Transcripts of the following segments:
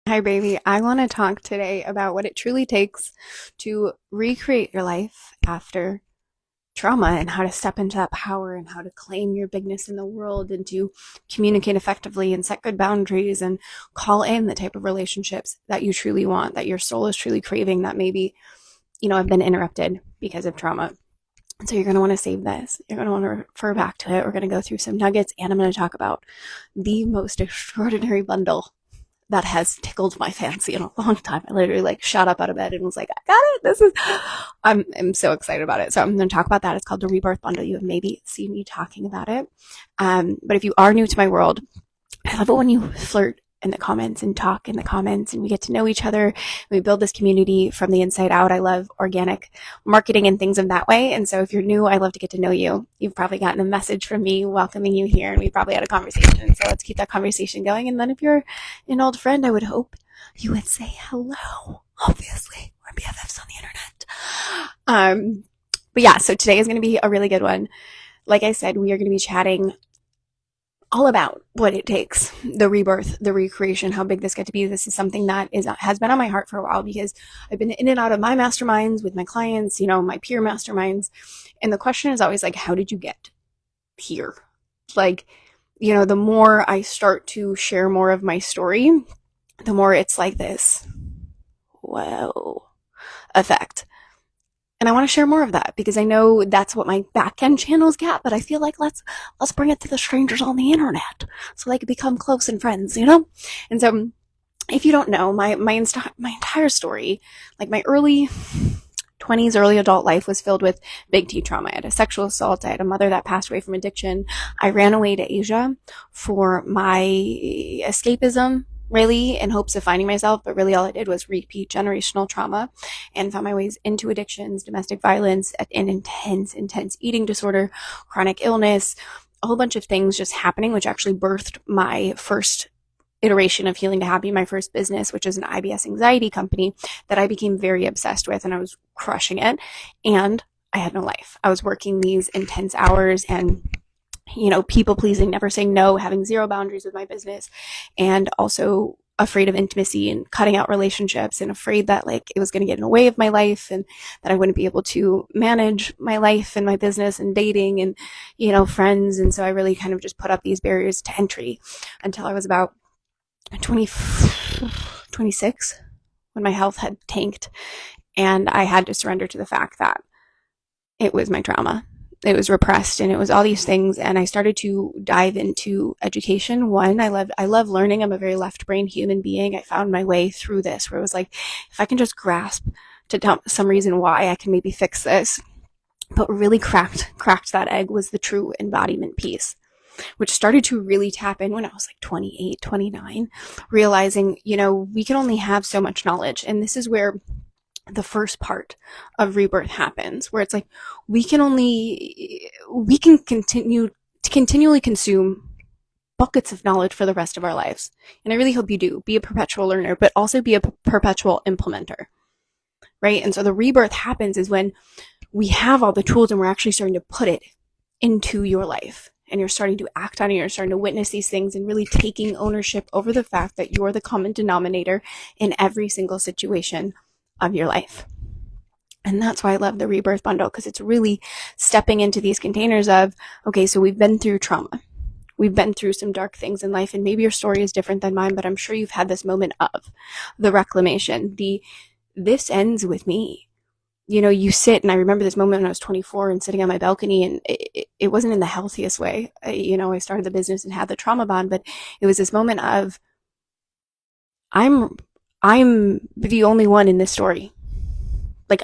Hi, baby. I want to talk today about what it truly takes to recreate your life after trauma and how to step into that power and how to claim your bigness in the world and to communicate effectively and set good boundaries and call in the type of relationships that you truly want, that your soul is truly craving, that maybe, have been interrupted because of trauma. So you're going to want to save this. You're going to want to refer back to it. We're going to go through some nuggets and I'm going to talk about the most extraordinary bundle that has tickled my fancy in a long time. I literally shot up out of bed and was like, I got it. I'm so excited about it. So I'm going to talk about that. It's called the Rebirth Bundle. You have maybe seen me talking about it. But if you are new to my world, I love it when you flirt in the comments and talk in the comments and we get to know each other. We build this community from the inside out. I love organic marketing and things of that way. And so if you're new, I love to get to know you. You've probably gotten a message from me welcoming you here and we probably had a conversation. So let's keep that conversation going. And then if you're an old friend, I would hope you would say hello. Obviously, we're BFFs on the internet. But yeah, so today is going to be a really good one. Like I said, we are going to be chatting all about what it takes, the rebirth, the recreation, how big this got to be. This is something that has been on my heart for a while because I've been in and out of my masterminds with my clients, my peer masterminds. And the question is always like, how did you get here? The more I start to share more of my story, the more it's like this, whoa, effect. And I want to share more of that because I know that's what my back end channels get, but I feel like let's bring it to the strangers on the internet so they can become close and friends, And so if you don't know, my entire story, like my early 20s, early adult life was filled with big T trauma. I had a sexual assault. I had a mother that passed away from addiction. I ran away to Asia for my escapism, really, in hopes of finding myself, but really all I did was repeat generational trauma and found my ways into addictions, domestic violence, an intense eating disorder, chronic illness, a whole bunch of things just happening, which actually birthed my first iteration of Healing to Happy, my first business, which is an IBS anxiety company that I became very obsessed with and I was crushing it. And I had no life. I was working these intense hours and people pleasing, never saying no, having zero boundaries with my business, and also afraid of intimacy and cutting out relationships and afraid that it was going to get in the way of my life and that I wouldn't be able to manage my life and my business and dating and, friends. And so I really kind of just put up these barriers to entry until I was about 26 when my health had tanked and I had to surrender to the fact that it was my trauma. It was repressed and it was all these things. And I started to dive into education. One, I love learning. I'm a very left brain human being. I found my way through this where it was like, if I can just grasp to some reason why I can maybe fix this. But what really cracked that egg was the true embodiment piece, which started to really tap in when I was 28, 29, realizing, we can only have so much knowledge. And this is where the first part of rebirth happens, where it's like we can continually consume buckets of knowledge for the rest of our lives. And I really hope you do be a perpetual learner, but also be a perpetual implementer, right? And so the rebirth happens is when we have all the tools and we're actually starting to put it into your life and you're starting to act on it. You're starting to witness these things and really taking ownership over the fact that you're the common denominator in every single situation of your life. And that's why I love the Rebirth Bundle, because it's really stepping into these containers of, okay, so we've been through trauma. We've been through some dark things in life, and maybe your story is different than mine, but I'm sure you've had this moment of the reclamation, this ends with me. You sit, and I remember this moment when I was 24 and sitting on my balcony, and it wasn't in the healthiest way. I started the business and had the trauma bond, but it was this moment of, I'm the only one in this story.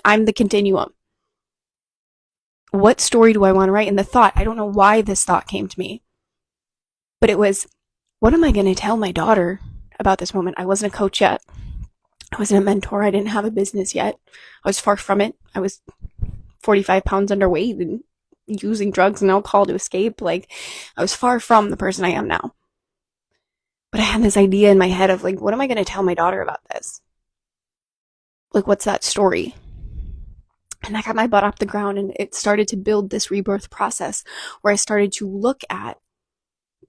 I'm the continuum. What story do I want to write? And the thought, I don't know why this thought came to me, but it was, what am I going to tell my daughter about this moment? I wasn't a coach yet. I wasn't a mentor. I didn't have a business yet. I was far from it. I was 45 pounds underweight and using drugs and alcohol to escape. I was far from the person I am now. But I had this idea in my head of what am I going to tell my daughter about this? What's that story? And I got my butt off the ground and it started to build this rebirth process where I started to look at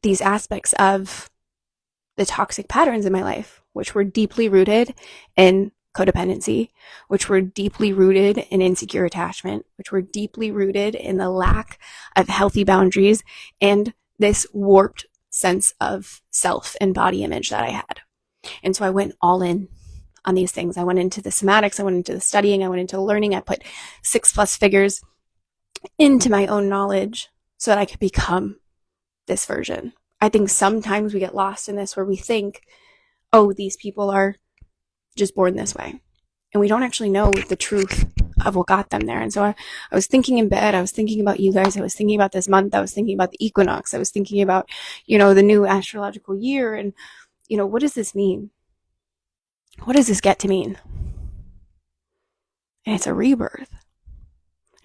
these aspects of the toxic patterns in my life which were deeply rooted in codependency, which were deeply rooted in insecure attachment, which were deeply rooted in the lack of healthy boundaries and this warped sense of self and body image that I had. And so I went all in on these things. I went into the somatics, I went into the studying, I went into learning. I put 6+ figures into my own knowledge so that I could become this version. I think sometimes we get lost in this where we think, oh, these people are just born this way. And we don't actually know the truth of what got them there. And so I was thinking in bed, I was thinking about you guys, I was thinking about this month, I was thinking about the equinox, I was thinking about, the new astrological year, and, what does this mean? What does this get to mean? And it's a rebirth.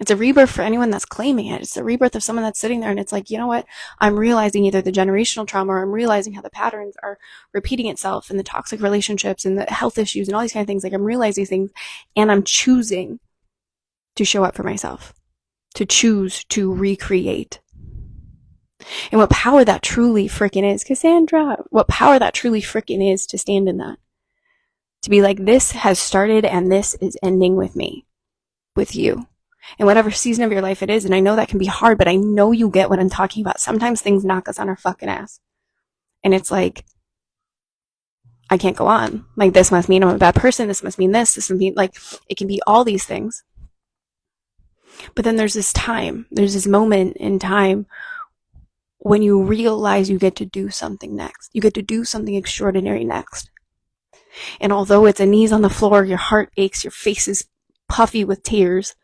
It's a rebirth for anyone that's claiming it. It's a rebirth of someone that's sitting there and it's like, you know what? I'm realizing either the generational trauma or I'm realizing how the patterns are repeating itself and the toxic relationships and the health issues and all these kind of things. Like, I'm realizing things and I'm choosing to show up for myself, to choose to recreate. And what power that truly freaking is, Cassandra, what power that truly freaking is to stand in that. To be like, this has started and this is ending with me, with you. In whatever season of your life it is. And I know that can be hard, but I know you get what I'm talking about. Sometimes things knock us on our fucking ass. And it's like, I can't go on. Like, this must mean I'm a bad person. This must mean this. This must mean, like, it can be all these things. But then there's this time. There's this moment in time when you realize you get to do something next. You get to do something extraordinary next. And although it's a knees on the floor, your heart aches, your face is puffy with tears,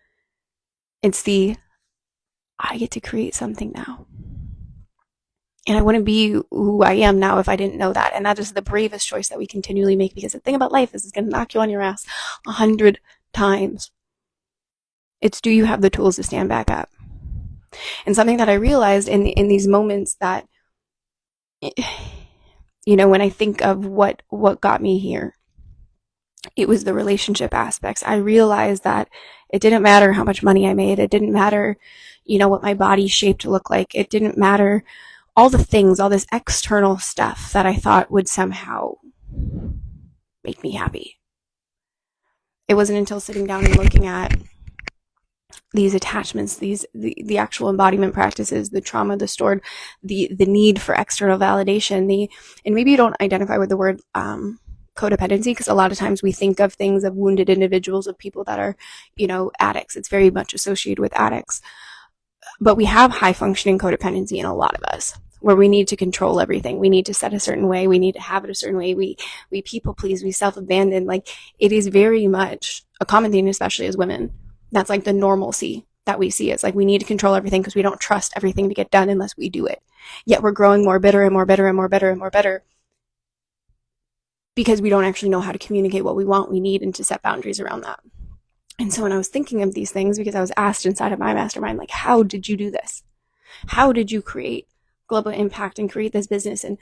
it's I get to create something now. And I wouldn't be who I am now if I didn't know that. And that is the bravest choice that we continually make, because the thing about life is it's going to knock you on your ass 100 times. It's, do you have the tools to stand back up? And something that I realized in these moments that, when I think of what got me here, it was the relationship aspects. I realized that it didn't matter how much money I made. It didn't matter, what my body shaped looked like. It didn't matter all the things, all this external stuff that I thought would somehow make me happy. It wasn't until sitting down and looking at these attachments, the actual embodiment practices, the trauma, the stored, the need for external validation, and maybe you don't identify with the word codependency, because a lot of times we think of things of wounded individuals, of people that are, addicts. It's very much associated with addicts. But we have high functioning codependency in a lot of us, where we need to control everything. We need to set a certain way. We need to have it a certain way. We people please. We self-abandon. Like, it is very much a common thing, especially as women. That's like the normalcy that we see. It's like we need to control everything because we don't trust everything to get done unless we do it. Yet we're growing more bitter and more bitter and more bitter and more bitter, because we don't actually know how to communicate what we want, we need, and to set boundaries around that. And so when I was thinking of these things, because I was asked inside of my mastermind, like, how did you do this? How did you create global impact and create this business and,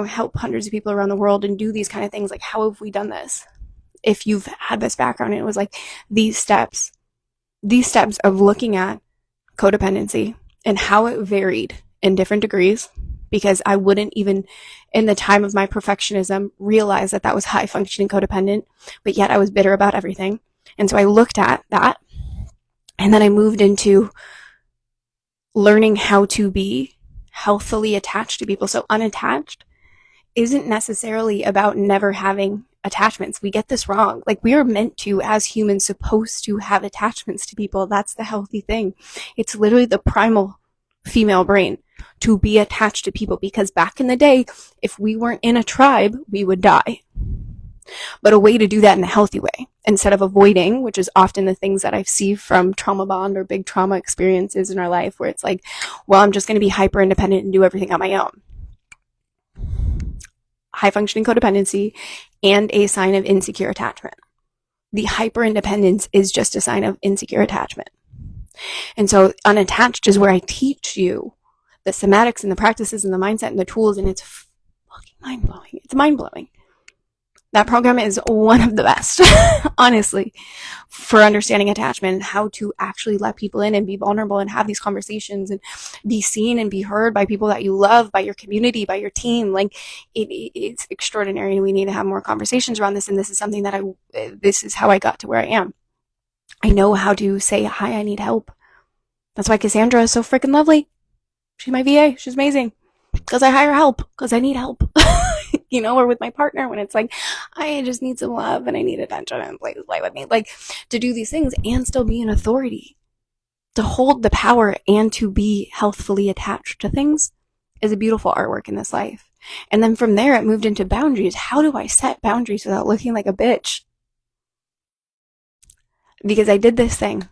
help hundreds of people around the world and do these kind of things? Like, how have we done this? If you've had this background, and it was like these steps of looking at codependency and how it varied in different degrees, because I wouldn't even, in the time of my perfectionism, realize that was high functioning codependent, but yet I was bitter about everything. And so I looked at that, and then I moved into learning how to be healthily attached to people. So unattached isn't necessarily about never having attachments. We get this wrong. Like, we are meant to, as humans, supposed to have attachments to people. That's the healthy thing. It's literally the primal female brain to be attached to people, because back in the day, if we weren't in a tribe, we would die. But a way to do that in a healthy way, instead of avoiding, which is often the things that I see from trauma bond or big trauma experiences in our life, where it's like, well, I'm just going to be hyper independent and do everything on my own. High functioning codependency and a sign of insecure attachment. The hyper independence is just a sign of insecure attachment. And so unattached is where I teach you the somatics and the practices and the mindset and the tools, and it's fucking mind-blowing. It's mind-blowing. That program is one of the best, honestly, for understanding attachment and how to actually let people in and be vulnerable and have these conversations and be seen and be heard by people that you love, by your community, by your team. Like it's extraordinary, and we need to have more conversations around this. And this is something that this is how I got to where I am. I know how to say, hi, I need help. That's why Cassandra is so freaking lovely. She's my VA. She's amazing. Because I hire help. Because I need help. Or with my partner when it's like, I just need some love and I need attention and play with me. Like, to do these things and still be an authority. To hold the power and to be healthfully attached to things is a beautiful artwork in this life. And then from there, it moved into boundaries. How do I set boundaries without looking like a bitch? Because I did this thing,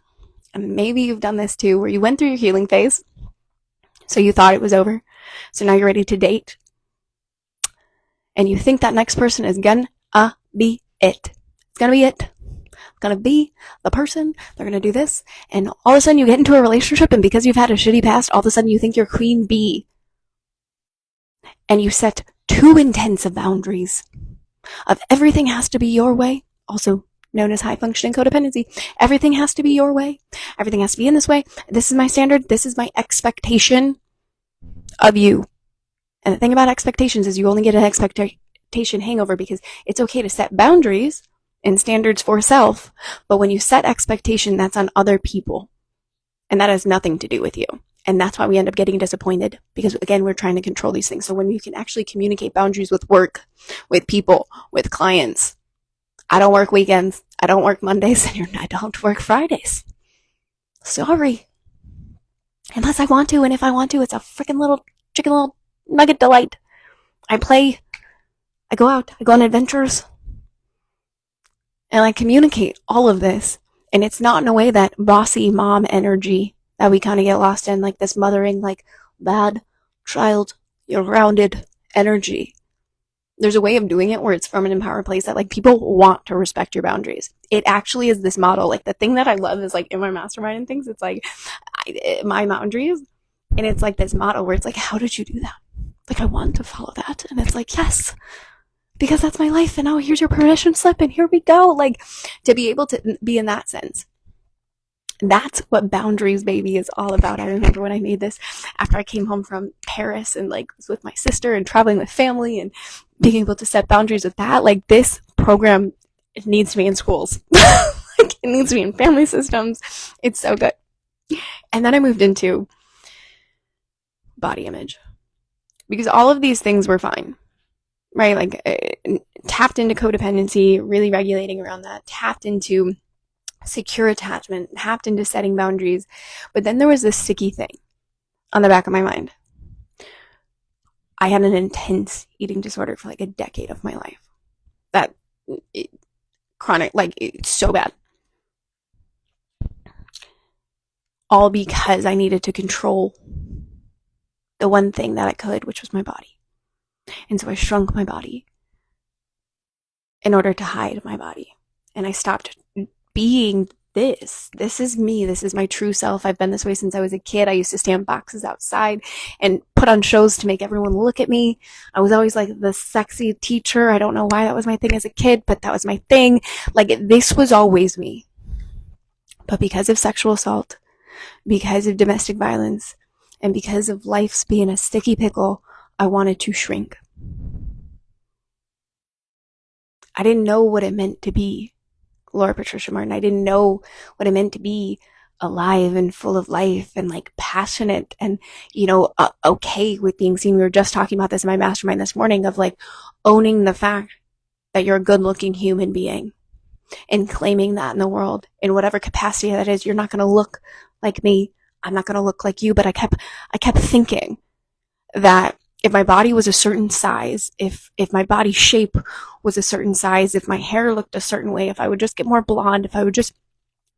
and maybe you've done this too, where you went through your healing phase, so you thought it was over, so now you're ready to date, and you think that next person is gonna be it. It's gonna be it. It's gonna be the person. They're gonna do this, and all of a sudden you get into a relationship, and because you've had a shitty past, all of a sudden you think you're queen bee, and you set too intense of boundaries of everything has to be your way, also known as high functioning codependency. Everything has to be your way. Everything has to be in this way. This is my standard. This is my expectation of you. And the thing about expectations is you only get an expectation hangover, because it's okay to set boundaries and standards for self, but when you set expectation, that's on other people. And that has nothing to do with you. And that's why we end up getting disappointed, because again, we're trying to control these things. So when you can actually communicate boundaries with work, with people, with clients, I don't work weekends. I don't work Mondays, and I don't work Fridays. Sorry. Unless I want to, and if I want to, it's a freaking little chicken little nugget delight. I play. I go out. I go on adventures. And I communicate all of this. And it's not in a way that bossy mom energy that we kind of get lost in, like this mothering, like bad child, you're grounded energy. There's a way of doing it where it's from an empowered place that like people want to respect your boundaries. It actually is this model. Like the thing that I love is like in my mastermind and things, it's like my boundaries, and it's like this model where it's like, how did you do that? Like, I want to follow that. And it's like, yes, because that's my life. And now here's your permission slip and here we go. Like, to be able to be in that sense. That's what boundaries, baby, is all about. I remember when I made this after I came home from Paris and like was with my sister and traveling with family and being able to set boundaries with that. Like, this program, it needs to be in schools. Like, it needs to be in family systems. It's so good. And then I moved into body image, because all of these things were fine, right? Like, tapped into codependency, really regulating around that, tapped into secure attachment, tapped into setting boundaries. But then there was this sticky thing on the back of my mind. I had an intense eating disorder for like a decade of my life. Chronic, like, it's so bad. All because I needed to control the one thing that I could, which was my body. And so I shrunk my body in order to hide my body. And I stopped being this. This is me. This is my true self. I've been this way since I was a kid. I used to stand boxes outside and put on shows to make everyone look at me. I was always like the sexy teacher. I don't know why that was my thing as a kid, but that was my thing. Like, this was always me. But because of sexual assault, because of domestic violence, and because of life's being a sticky pickle, I wanted to shrink. I didn't know what it meant to be Laura Patricia Martin. I didn't know what it meant to be alive and full of life and like passionate and, okay with being seen. We were just talking about this in my mastermind this morning of like owning the fact that you're a good looking human being and claiming that in the world in whatever capacity that is. You're not going to look like me. I'm not going to look like you. But I kept thinking that if my body was a certain size, if my body shape was a certain size, if my hair looked a certain way, if I would just get more blonde, if I would just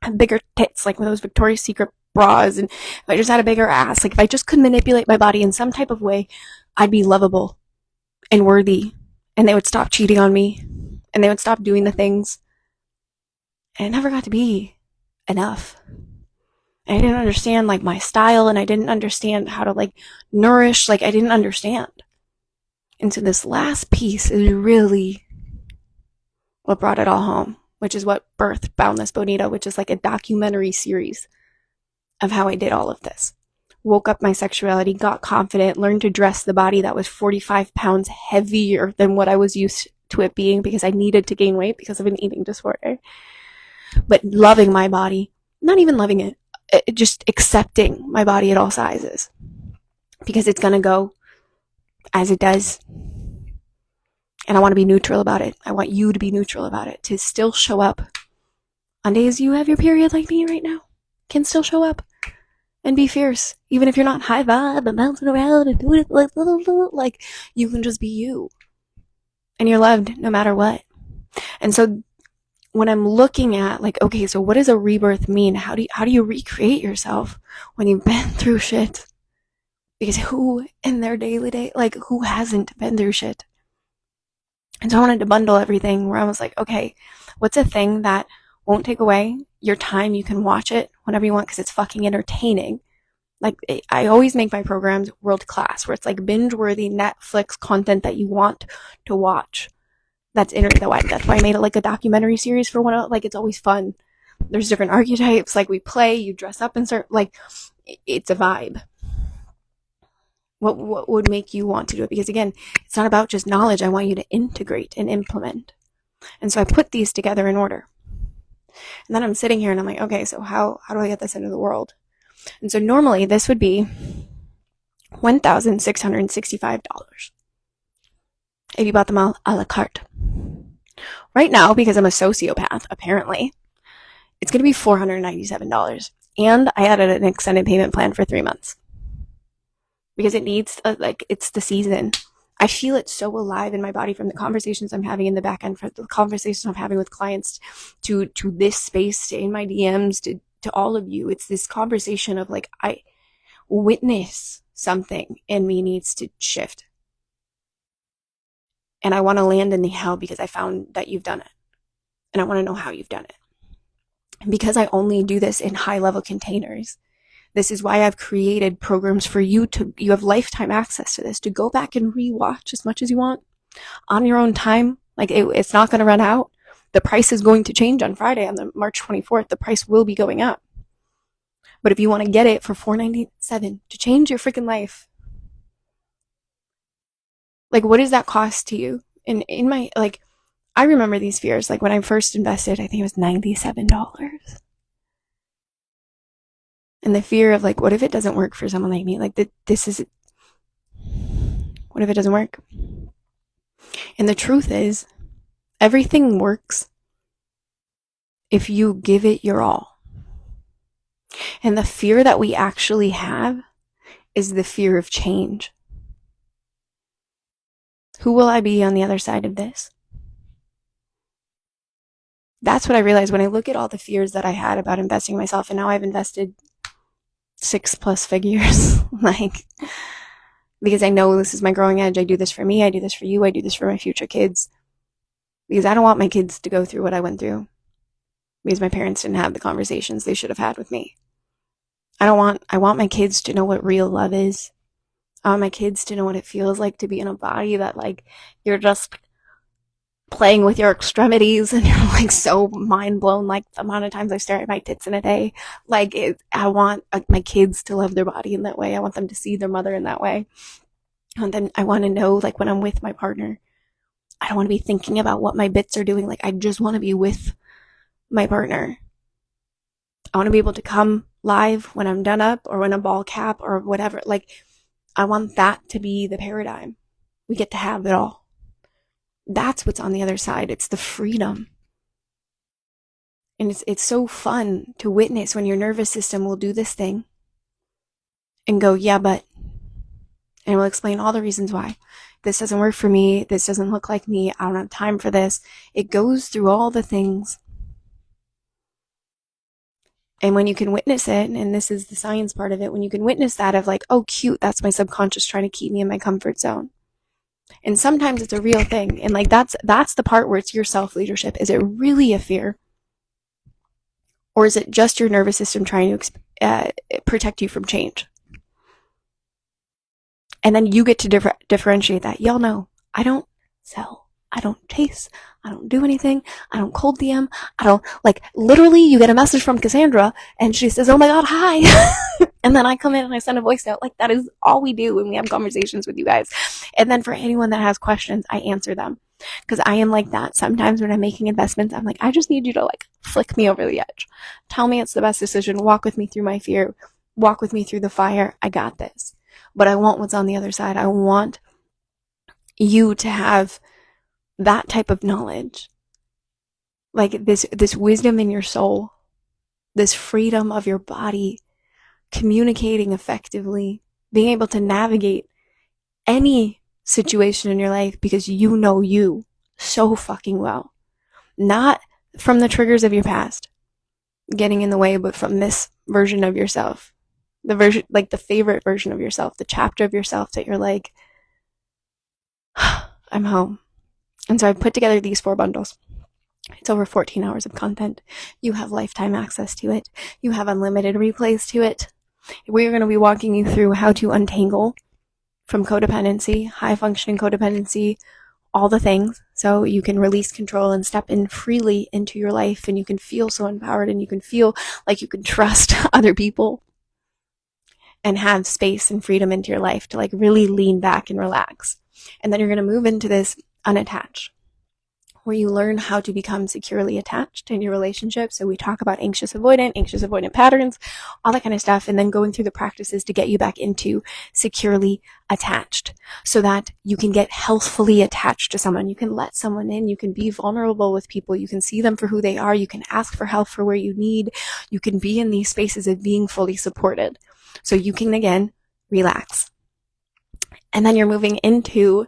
have bigger tits, like with those Victoria's Secret bras, and if I just had a bigger ass, like if I just could manipulate my body in some type of way, I'd be lovable and worthy, and they would stop cheating on me, and they would stop doing the things. And it never got to be enough. I didn't understand like my style, and I didn't understand how to like nourish, like I didn't understand. And so this last piece is really what brought it all home, which is what birthed Boundless Bonita, which is like a documentary series of how I did all of this. Woke up my sexuality, got confident, learned to dress the body that was 45 pounds heavier than what I was used to it being because I needed to gain weight because of an eating disorder. But loving my body, not even loving it, just accepting my body at all sizes because it's going to go as it does. And I want to be neutral about it. I want you to be neutral about it, to still show up on days you have your period like me right now. Can still show up and be fierce, even if you're not high vibe and bouncing around and doing it like you can just be you. And you're loved no matter what. And so when I'm looking at like, okay, so what does a rebirth mean? How do you recreate yourself when you've been through shit? Because who in their daily day, like who hasn't been through shit? And so I wanted to bundle everything where I was like, okay, what's a thing that won't take away your time? You can watch it whenever you want because it's fucking entertaining. Like, I always make my programs world class, where it's like binge-worthy Netflix content that you want to watch. That's why I made it like a documentary series for one. Like, it's always fun. There's different archetypes. Like, we play, you dress up and start, like, it's a vibe. What would make you want to do it? Because again, it's not about just knowledge. I want you to integrate and implement. And so I put these together in order. And then I'm sitting here and I'm like, okay, so how do I get this into the world? And so normally this would be $1,665 if you bought them all a la carte. Right now, because I'm a sociopath, apparently, it's going to be $497. And I added an extended payment plan for 3 months. Because it needs, it's the season. I feel it so alive in my body from the conversations I'm having in the back end, from the conversations I'm having with clients, to this space, to in my DMs, to all of you. It's this conversation of like, I witness something in me needs to shift. And I want to land in the how because I found that you've done it. And I want to know how you've done it. And because I only do this in high level containers, this is why I've created programs for you you have lifetime access to this, to go back and rewatch as much as you want on your own time. Like it's not going to run out. The price is going to change on Friday, on the March 24th. The price will be going up. But if you want to get it for $497 to change your freaking life, like what does that cost to you? And in my, like, I remember these fears. Like when I first invested, I think it was $97. And the fear of like, what if it doesn't work for someone like me? Like what if it doesn't work? And the truth is, everything works if you give it your all. And the fear that we actually have is the fear of change. Who will I be on the other side of this? That's what I realized when I look at all the fears that I had about investing myself, and now I've invested 6+ figures, like, because I know this is my growing edge. I do this for me. I do this for you. I do this for my future kids, because I don't want my kids to go through what I went through, because my parents didn't have the conversations they should have had with me. I want my kids to know what real love is. I want my kids to know what it feels like to be in a body that like you're just playing with your extremities and you're like so mind blown, like the amount of times I stare at my tits in a day. Like I want my kids to love their body in that way. I want them to see their mother in that way. And then I want to know, like when I'm with my partner, I don't want to be thinking about what my bits are doing. Like I just want to be with my partner. I want to be able to come live when I'm done up or when I'm ball cap or whatever. Like I want that to be the paradigm. We get to have it all. That's what's on the other side. It's the freedom. And it's so fun to witness when your nervous system will do this thing and go, yeah, but, and it will explain all the reasons why. This doesn't work for me. This doesn't look like me. I don't have time for this. It goes through all the things. And when you can witness it, and this is the science part of it, when you can witness that of like, oh, cute, that's my subconscious trying to keep me in my comfort zone. And sometimes it's a real thing. And like that's the part where it's your self-leadership. Is it really a fear? Or is it just your nervous system trying to protect you from change? And then you get to differentiate that. Y'all know, I don't sell. I don't chase. I don't do anything. I don't cold DM. I don't, like, literally, you get a message from Cassandra and she says, oh my God, hi. And then I come in and I send a voice note. Like, that is all we do when we have conversations with you guys. And then for anyone that has questions, I answer them. Because I am like that. Sometimes when I'm making investments, I'm like, I just need you to, like, flick me over the edge. Tell me it's the best decision. Walk with me through my fear. Walk with me through the fire. I got this. But I want what's on the other side. I want you to have that type of knowledge, like this wisdom in your soul, this freedom of your body, communicating effectively, being able to navigate any situation in your life because you know you so fucking well. Not from the triggers of your past getting in the way, but from this version of yourself. The version, like the favorite version of yourself, the chapter of yourself that you're like, I'm home. And so I put together these 4 bundles. It's over 14 hours of content. You have lifetime access to it. You have unlimited replays to it. We're going to be walking you through how to untangle from codependency, high functioning codependency, all the things, so you can release control and step in freely into your life, and you can feel so empowered, and you can feel like you can trust other people and have space and freedom into your life to, like, really lean back and relax. And then you're going to move into this unattached, where you learn how to become securely attached in your relationship. So we talk about anxious avoidant patterns, all that kind of stuff, and then going through the practices to get you back into securely attached so that you can get healthfully attached to someone. You can let someone in. You can be vulnerable with people. You can see them for who they are. You can ask for help for where you need. You can be in these spaces of being fully supported. So you can, again, relax. And then you're moving into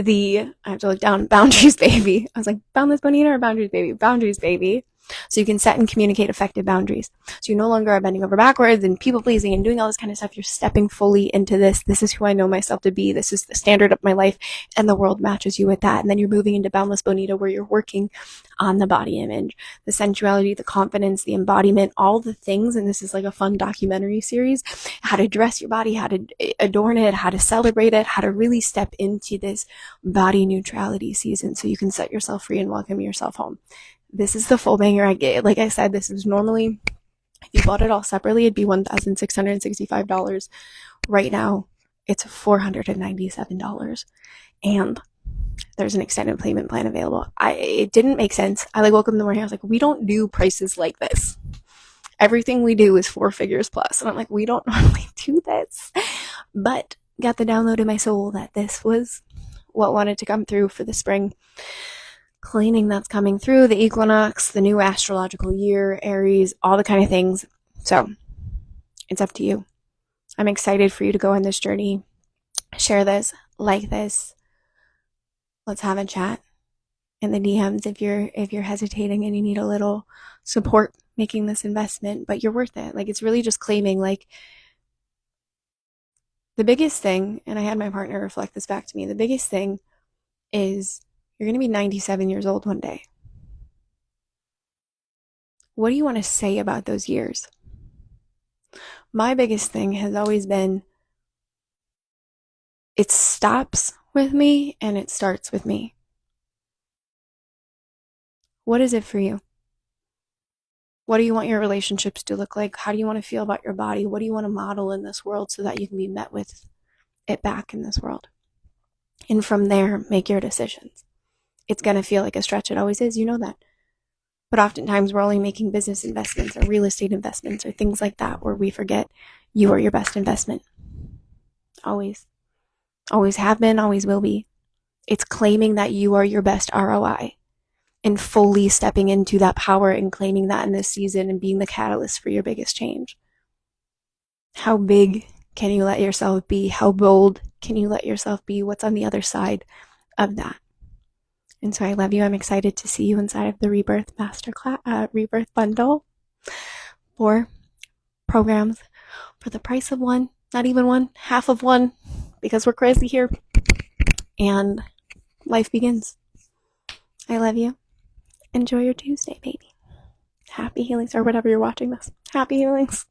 I have to look down, boundaries, baby. I was like, boundless bonita or boundaries, baby? Boundaries, baby. So you can set and communicate effective boundaries. So you no longer are bending over backwards and people pleasing and doing all this kind of stuff. You're stepping fully into this. This is who I know myself to be. This is the standard of my life, and the world matches you with that. And then you're moving into boundless bonita, where you're working on the body image, the sensuality, the confidence, the embodiment, all the things. And this is like a fun documentary series, how to dress your body, how to adorn it, how to celebrate it, how to really step into this body neutrality season so you can set yourself free and welcome yourself home. This is the full banger I get. Like I said, this is normally, if you bought it all separately, it'd be $1,665. Right now, it's $497. And there's an extended payment plan available. It didn't make sense. I woke up in the morning, I was like, we don't do prices like this. Everything we do is 4 figures plus. And I'm like, we don't normally do this. But got the download in my soul that this was what wanted to come through for the spring cleaning that's coming through, the equinox, the new astrological year, Aries, all the kind of things. So it's up to you. I'm excited for you to go on this journey. Share this, like this. Let's have a chat in the DMs if you're hesitating and you need a little support making this investment, but you're worth it. Like, it's really just claiming, like, the biggest thing, and I had my partner reflect this back to me, the biggest thing is you're going to be 97 years old one day. What do you want to say about those years? My biggest thing has always been, it stops with me and it starts with me. What is it for you? What do you want your relationships to look like? How do you want to feel about your body? What do you want to model in this world so that you can be met with it back in this world? And from there, make your decisions. It's going to feel like a stretch. It always is. You know that. But oftentimes we're only making business investments or real estate investments or things like that where we forget you are your best investment. Always. Always have been, always will be. It's claiming that you are your best ROI and fully stepping into that power and claiming that in this season and being the catalyst for your biggest change. How big can you let yourself be? How bold can you let yourself be? What's on the other side of that? And so I love you. I'm excited to see you inside of the Rebirth Masterclass, Rebirth Bundle. 4 programs for the price of one, not even one, half of one, because we're crazy here. And life begins. I love you. Enjoy your Tuesday, baby. Happy healings, or whatever you're watching this. Happy healings.